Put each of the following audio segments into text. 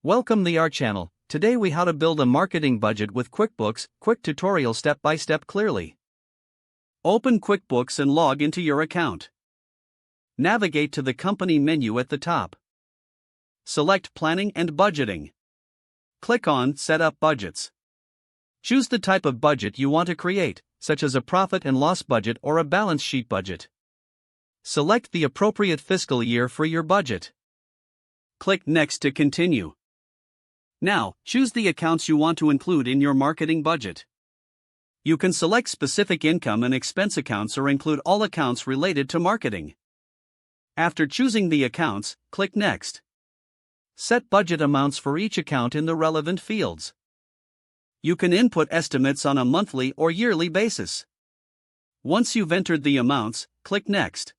Welcome to our channel. Today we how to build a marketing budget with QuickBooks, quick tutorial step by step clearly. Open QuickBooks and log into your account. Navigate to the company menu at the top. Select Planning and Budgeting. Click on Set up Budgets. Choose the type of budget you want to create, such as a profit and loss budget or a balance sheet budget. Select the appropriate fiscal year for your budget. Click Next to continue. Now, choose the accounts you want to include in your marketing budget. You can select specific income and expense accounts or include all accounts related to marketing. After choosing the accounts, click Next. Set budget amounts for each account in the relevant fields. You can input estimates on a monthly or yearly basis. Once you've entered the amounts, click Next.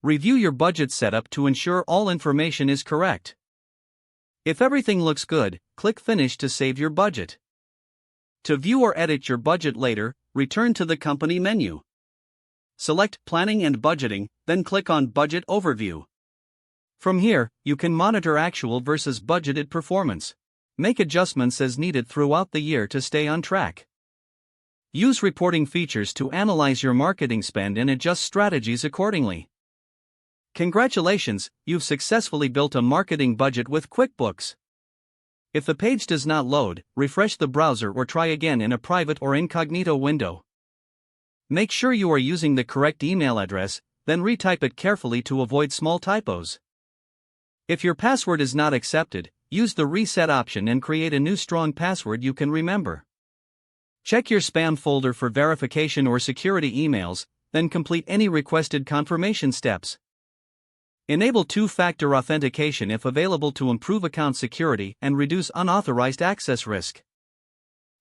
Review your budget setup to ensure all information is correct. If everything looks good, click Finish to save your budget. To view or edit your budget later, return to the company menu. Select Planning and Budgeting, then click on Budget Overview. From here, you can monitor actual versus budgeted performance. Make adjustments as needed throughout the year to stay on track. Use reporting features to analyze your marketing spend and adjust strategies accordingly. Congratulations, you've successfully built a marketing budget with QuickBooks. If the page does not load, refresh the browser or try again in a private or incognito window. Make sure you are using the correct email address, then retype it carefully to avoid small typos. If your password is not accepted, use the reset option and create a new strong password you can remember. Check your spam folder for verification or security emails, then complete any requested confirmation steps. Enable two-factor authentication if available to improve account security and reduce unauthorized access risk.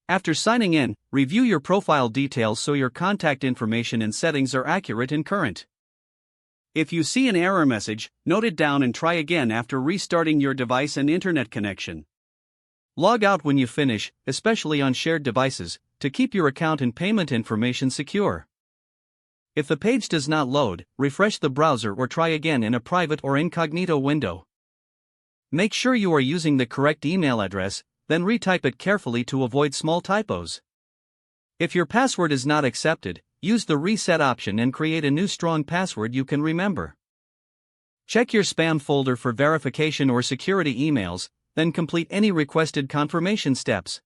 After signing in, review your profile details so your contact information and settings are accurate and current. If you see an error message, note it down and try again after restarting your device and internet connection. Log out when you finish, especially on shared devices, to keep your account and payment information secure. If the page does not load, refresh the browser or try again in a private or incognito window. Make sure you are using the correct email address, then retype it carefully to avoid small typos. If your password is not accepted, use the reset option and create a new strong password you can remember. Check your spam folder for verification or security emails, then complete any requested confirmation steps.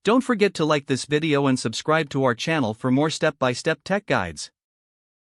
Don't forget to like this video and subscribe to our channel for more step-by-step tech guides.